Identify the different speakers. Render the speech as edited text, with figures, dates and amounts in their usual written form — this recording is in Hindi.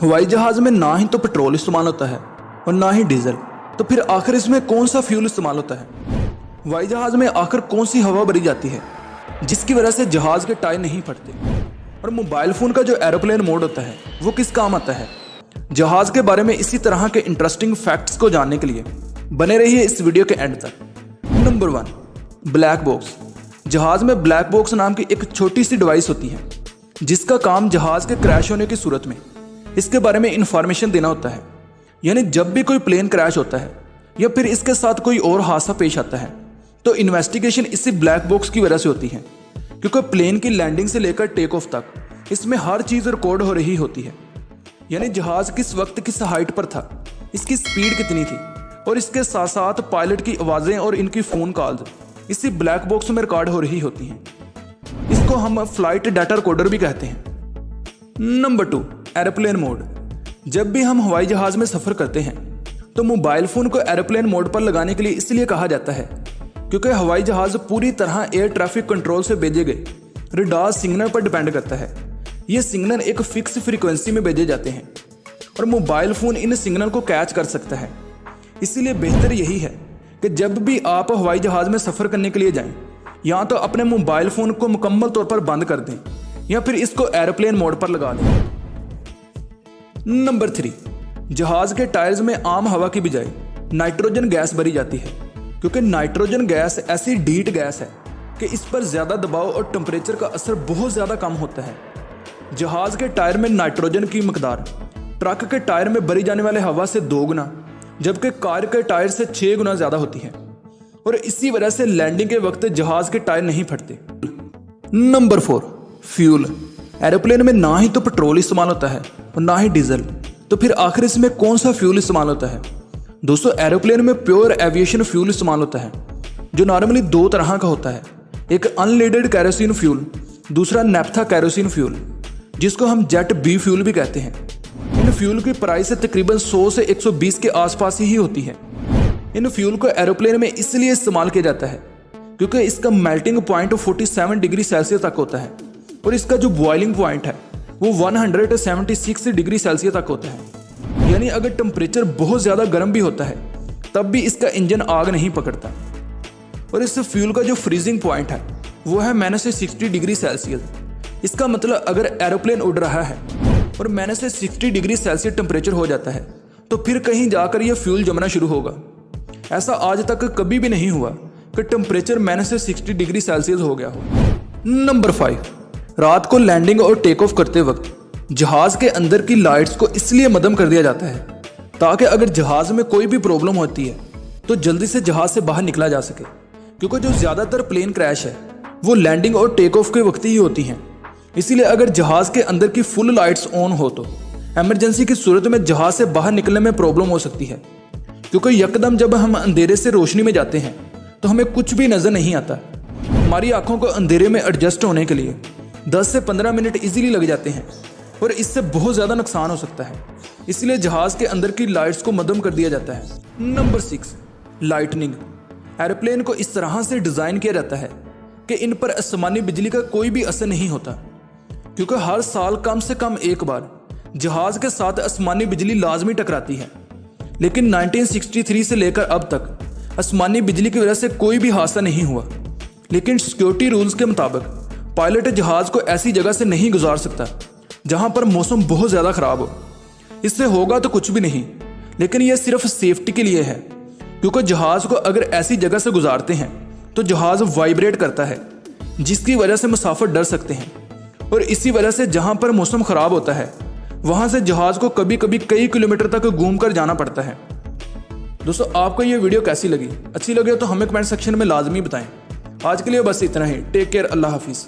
Speaker 1: हवाई जहाज में ना ही तो पेट्रोल इस्तेमाल होता है और ना ही डीजल, तो फिर आखिर इसमें कौन सा फ्यूल इस्तेमाल होता है? हवाई जहाज में आखिर कौन सी हवा भरी जाती है जिसकी वजह से जहाज के टायर नहीं फटते? और मोबाइल फ़ोन का जो एरोप्लेन मोड होता है वो किस काम आता है? जहाज के बारे में इसी तरह के इंटरेस्टिंग फैक्ट्स को जानने के लिए बने रहिए इस वीडियो के एंड तक। Number 1, black box. जहाज में ब्लैक बॉक्स नाम की एक छोटी सी डिवाइस होती है जिसका काम जहाज के क्रैश होने की सूरत में इसके बारे में इंफॉर्मेशन देना होता है। यानी जब भी कोई प्लेन क्रैश होता है या फिर इसके साथ कोई और हादसा पेश आता है तो इन्वेस्टिगेशन इसी ब्लैक बॉक्स की वजह से होती है, क्योंकि प्लेन की लैंडिंग से लेकर टेक ऑफ तक इसमें हर चीज़ रिकॉर्ड हो रही होती है। यानी जहाज किस वक्त किस हाइट पर था, इसकी स्पीड कितनी थी और इसके साथ साथ पायलट की आवाज़ें और इनकी फ़ोन कॉल्स इसी ब्लैक बॉक्स में रिकॉर्ड हो रही होती हैं। इसको हम फ्लाइट डाटा रिकॉर्डर भी कहते हैं। Number 2, aeroplane mode. जब भी हम हवाई जहाज में सफ़र करते हैं तो मोबाइल फ़ोन को एरोप्लेन मोड पर लगाने के लिए इसलिए कहा जाता है क्योंकि हवाई जहाज पूरी तरह एयर ट्रैफिक कंट्रोल से भेजे गए रडार सिग्नल पर डिपेंड करता है। ये सिग्नल एक फिक्स फ्रीक्वेंसी में भेजे जाते हैं और मोबाइल फ़ोन इन सिग्नल को कैच कर सकता है। इसीलिए बेहतर यही है कि जब भी आप हवाई जहाज में सफ़र करने के लिए जाएं, या तो अपने मोबाइल फ़ोन को मुकम्मल तौर पर बंद कर दें या फिर इसको एरोप्लेन मोड पर लगा दें। नंबर 3, जहाज के टायर्स में आम हवा की बजाय नाइट्रोजन गैस भरी जाती है, क्योंकि नाइट्रोजन गैस ऐसी हीट गैस है कि इस पर ज़्यादा दबाव और टेम्परेचर का असर बहुत ज़्यादा कम होता है। जहाज के टायर में नाइट्रोजन की मकदार ट्रक के टायर में भरी जाने वाले हवा से 2 गुना, जबकि कार के टायर से 6 गुना ज़्यादा होती है और इसी वजह से लैंडिंग के वक्त जहाज के टायर नहीं फटते। Number 4, fuel. एरोप्लेन में ना ही तो पेट्रोल इस्तेमाल होता है और ना ही डीजल, तो फिर आखिर इसमें कौन सा फ्यूल इस्तेमाल होता है? दोस्तों, एरोप्लेन में प्योर एविएशन फ्यूल इस्तेमाल होता है जो नॉर्मली 2 तरह का होता है। एक अनलीडेड कैरोसिन फ्यूल, दूसरा नेफ्था कैरोसिन फ्यूल, जिसको हम जेट बी फ्यूल भी कहते हैं। इन फ्यूल की प्राइस तकरीबन 100 से 120 के आसपास ही होती है। इन फ्यूल को एरोप्लेन में इसलिए इस्तेमाल किया जाता है क्योंकि इसका मेल्टिंग पॉइंट 47 डिग्री सेल्सियस तक होता है और इसका जो बॉइलिंग पॉइंट है वो 176 डिग्री सेल्सियस तक होता है। यानी अगर टेम्परेचर बहुत ज़्यादा गर्म भी होता है तब भी इसका इंजन आग नहीं पकड़ता। और इस फ्यूल का जो फ्रीजिंग पॉइंट है वो है -60 डिग्री सेल्सियस। इसका मतलब अगर एरोप्लेन उड़ रहा है और -60 डिग्री सेल्सियस टेम्परेचर हो जाता है तो फिर कहीं जाकर यह फ्यूल जमना शुरू होगा। ऐसा आज तक कभी भी नहीं हुआ कि टेम्परेचर -60 डिग्री सेल्सियस हो गया हो। नंबर 5, रात को लैंडिंग और टेक ऑफ करते वक्त जहाज के अंदर की लाइट्स को इसलिए मद्दम कर दिया जाता है ताकि अगर जहाज में कोई भी प्रॉब्लम होती है तो जल्दी से जहाज से बाहर निकला जा सके, क्योंकि जो ज़्यादातर प्लेन क्रैश है वो लैंडिंग और टेक ऑफ के वक्त ही होती हैं। इसीलिए अगर जहाज के अंदर की फुल लाइट्स ऑन हो तो इमरजेंसी की सूरत में जहाज से बाहर निकलने में प्रॉब्लम हो सकती है, क्योंकि यकदम जब हम अंधेरे से रोशनी में जाते हैं तो हमें कुछ भी नज़र नहीं आता। हमारी आंखों को अंधेरे में एडजस्ट होने के लिए 10 से 15 मिनट इजीली लग जाते हैं और इससे बहुत ज़्यादा नुकसान हो सकता है। इसलिए जहाज के अंदर की लाइट्स को मद्दम कर दिया जाता है। Number 6, lightning. एरोप्लेन को इस तरह से डिज़ाइन किया जाता है कि इन पर आसमानी बिजली का कोई भी असर नहीं होता, क्योंकि हर साल कम से कम एक बार जहाज के साथ आसमानी बिजली लाजमी टकराती है। लेकिन 1963 से लेकर अब तक आसमानी बिजली की वजह से कोई भी हादसा नहीं हुआ। लेकिन सिक्योरिटी रूल्स के मुताबिक पायलट जहाज को ऐसी जगह से नहीं गुजार सकता जहां पर मौसम बहुत ज़्यादा ख़राब हो। इससे होगा तो कुछ भी नहीं, लेकिन यह सिर्फ सेफ्टी के लिए है, क्योंकि जहाज को अगर ऐसी जगह से गुजारते हैं तो जहाज वाइब्रेट करता है जिसकी वजह से मुसाफिर डर सकते हैं। और इसी वजह से जहां पर मौसम ख़राब होता है वहां से जहाज को कभी कभी कई किलोमीटर तक घूम कर जाना पड़ता है। दोस्तों, आपको ये वीडियो कैसी लगी? अच्छी लगे तो हमें कमेंट सेक्शन में लाजमी बताएं। आज के लिए बस इतना ही। Take care. अल्लाह हाफिज़।